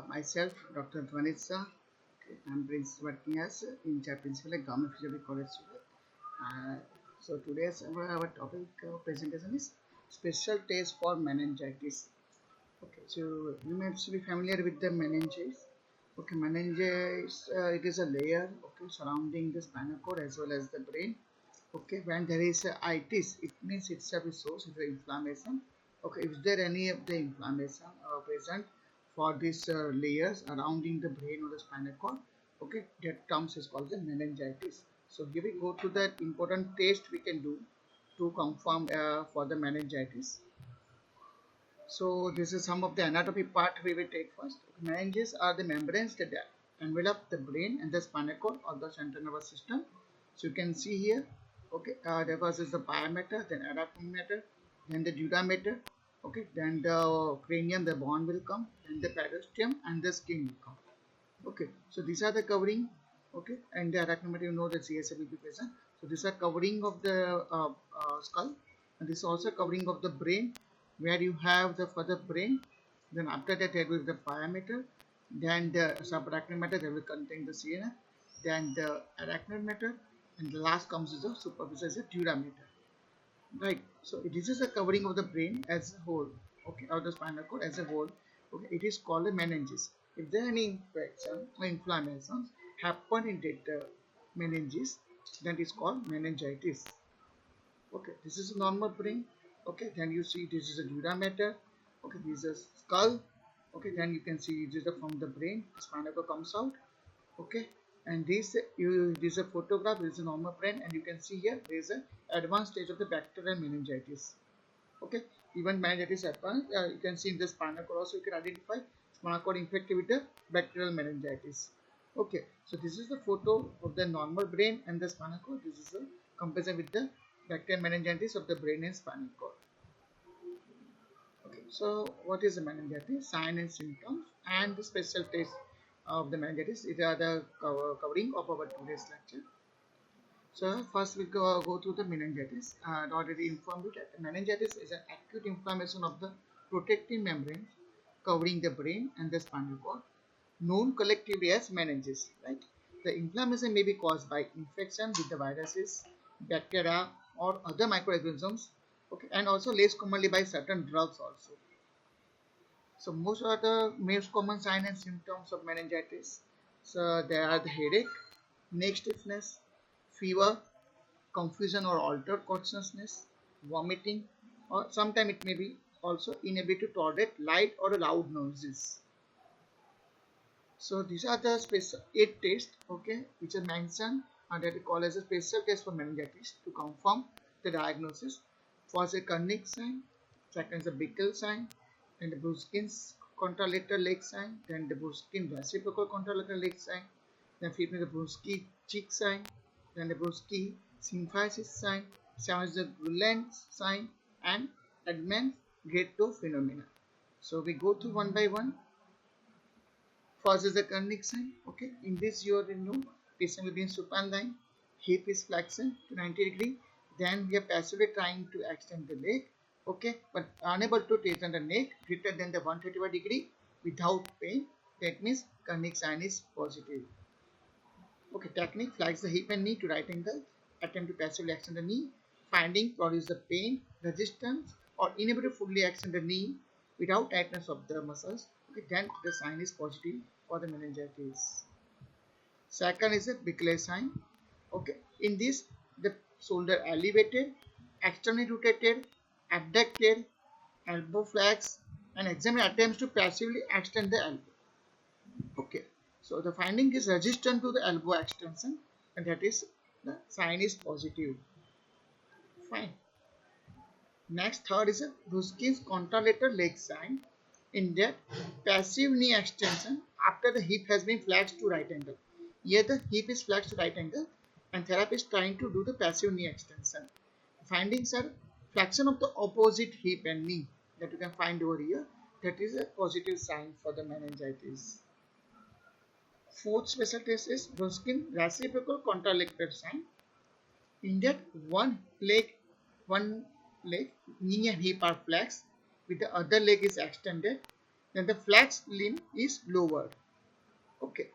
Myself, Dr. Dhwanit Shah. Okay, I'm working as in-charge principal at Government Physiotherapy College. So today's our topic presentation is special test for meningitis. Okay, so you may be familiar with the meningitis. Okay, meningitis it is a layer surrounding the spinal cord as well as the brain. Okay, when there is a itis, it means itself is source of the inflammation. Okay, is there any of the inflammation present for these layers surrounding the brain or the spinal cord? Okay, that terms is called the meningitis. So here we go to that important test we can do to confirm for the meningitis. So this is some of the anatomy part we will take first. Meninges are the membranes that envelop the brain and the spinal cord or the central nervous system. So you can see here, okay, the first is the pia mater, then arachnoid mater, then the dura mater, okay, then the cranium, the bone will come, then the periosteum and the skin will come. Okay, so these are the covering, okay, and the arachnoid mater, you know the CSA will be present. So these are covering of the skull, and this is also covering of the brain, where you have the further brain. Then after that there will be the pia mater, then the subarachnoid mater that will contain the CNS, then the arachnoid mater, and the last comes is the superficial is the dura mater. Right, so this is a covering of the brain as a whole, okay, or the spinal cord as a whole. Okay, it is called a meninges. If there any infection or inflammation happen in that meninges, then it is called meningitis. Okay, this is a normal brain. Okay, then you see this is a dura mater. Okay, this is a skull. Okay, then you can see this is from the brain. The spinal cord comes out. Okay, and this is a photograph. This is a normal brain, and you can see here there is a advanced stage of the bacterial meningitis. Okay, even meningitis happens. You can see in the spinal cord also you can identify spinal cord infected with the bacterial meningitis. Okay, so this is the photo of the normal brain and the spinal cord. This is a comparison with the bacterial meningitis of the brain and spinal cord. Okay, so what is the meningitis? Sign and symptoms and the special test of the meningitis. It are the covering of our today's lecture. So first we go through the meningitis. I already informed you that meningitis is an acute inflammation of the protective membrane covering the brain and the spinal cord, known collectively as meninges. Right? The inflammation may be caused by infection with the viruses, bacteria, or other microorganisms. Okay, and also less commonly by certain drugs also. So most of the most common signs and symptoms of meningitis. So there are the headache, neck stiffness, fever, confusion or altered consciousness, vomiting, or sometimes it may be also inability to tolerate light or loud noises. So these are the special 8 tests, okay, which are mentioned and that we call as a special test for meningitis to confirm the diagnosis. First, a Kernig sign, second is a Bickel sign, then the Bruskin's contralateral leg sign, then the Bruskin reciprocal contralateral leg sign, then fifth is the Brusky cheek sign, then the Brusky symphysis sign, seventh is the Gulen sign, and Edmonds grade 2 phenomena. So we go through one by one. First is the Kernig sign. Okay, in this you already know patient will be in supine line, hip is flexed to 90 degree. Then we are passively trying to extend the leg. Okay, but unable to tighten the neck greater than the 135 degree without pain. That means Kernig sign is positive. Okay, technique, flex the hip and knee to right angle. Attempt to passively extend the knee. Finding produce the pain, resistance, or inability to fully extend the knee without tightness of the muscles. Okay, then the sign is positive for the meningitis. Second is a Bickel sign. Okay, in this the shoulder elevated, externally rotated, abducted, elbow flex, and examine attempts to passively extend the elbow. Okay, so the finding is resistant to the elbow extension, and that is the sign is positive. Fine. Next, third is a Bruskin's contralateral leg sign. In that, passive knee extension after the hip has been flexed to right angle. Here the hip is flexed to right angle and therapist is trying to do the passive knee extension. Findings are flexion of the opposite hip and knee that you can find over here. That is a positive sign for the meningitis. Fourth special test is Bruskin reciprocal contralateral sign. In that one leg, knee and hip are flexed with the other leg is extended then the flex limb is lowered. Okay.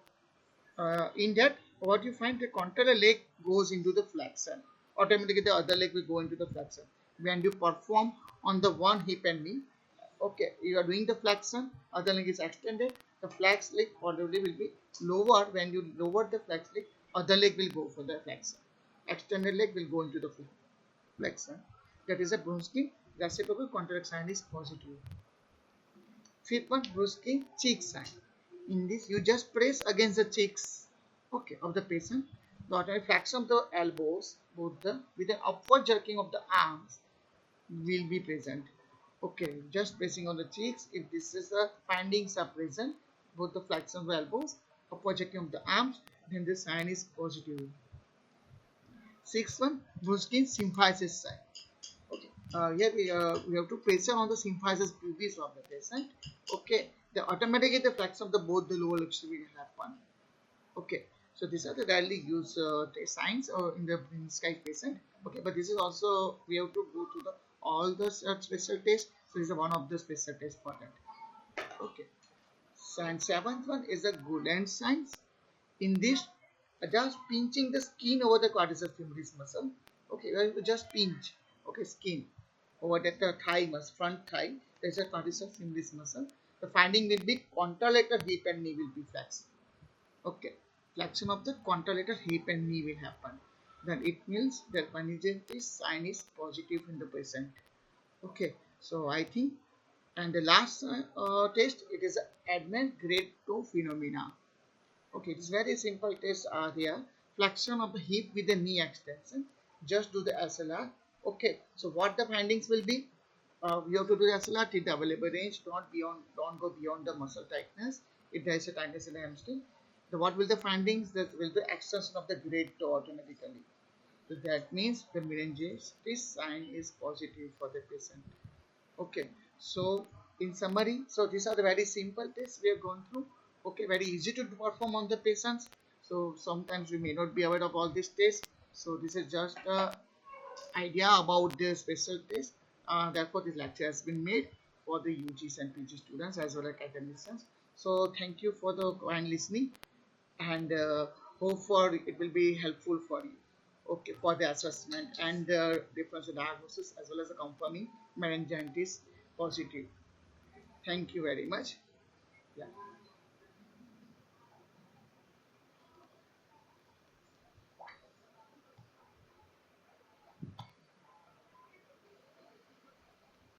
In that, what you find, the contralateral leg goes into the flexion. Automatically, the other leg will go into the flexion. When you perform on the one hip and knee, okay, you are doing the flexion, other leg is extended, the flex leg automatically will be lowered. When you lower the flex leg, other leg will go for the flexion. Extended leg will go into the flexion. That is a Brunskill reciprocal contralateral sign is positive. Fifth one, Brunskill cheek sign. In this, you just press against the cheeks, okay, of the patient. The alternate flexion of the elbows, both the with an upward jerking of the arms will be present. Okay, just pressing on the cheeks. If this is the findings are present, both the flexion of the elbows, upward jerking of the arms, then the sign is positive. Sixth one, Brunskill symphysis sign. Okay. Here we have to pressure on the symphysis pubis of the patient. Okay. The automatically the flexion of the both the lower lips will happen. Okay. So these are the rarely used signs in the Sky patient. Okay. But this is also we have to go through the all the special tests. So this is one of the special tests for that. Okay. And seventh one is the Gulen signs. In this, just pinching the skin over the quadriceps femoris muscle. Okay, just pinch. Okay, skin over that thigh muscle, front thigh. There's a quadriceps femoris muscle. The finding will be contralateral hip and knee will be flexed. Okay, flexion of the contralateral hip and knee will happen. Then it means that meningitis sign is positive in the patient. Okay, so I think, and the last test, it is advanced grade 2 phenomena. Okay, it's very simple tests are there. Flexion of the hip with the knee extension. Just do the SLR. Okay, so what the findings will be? You have to do the SLR till the available range. Don't go beyond the muscle tightness. If there is a tightness in the hamstring, so what will the findings? That will be extension of the grade 2 automatically. So that means the meningitis sign is positive for the patient. Okay, so in summary, so these are the very simple tests we have gone through. Okay, very easy to perform on the patients. So sometimes we may not be aware of all these tests. So this is just a idea about the special test. Therefore, this lecture has been made for the UGs and PG students as well as academicians. So thank you for the kind listening, and hope for it will be helpful for you. Okay, for the assessment and the differential diagnosis as well as the confirming meningitis positive. Thank you very much. Yeah.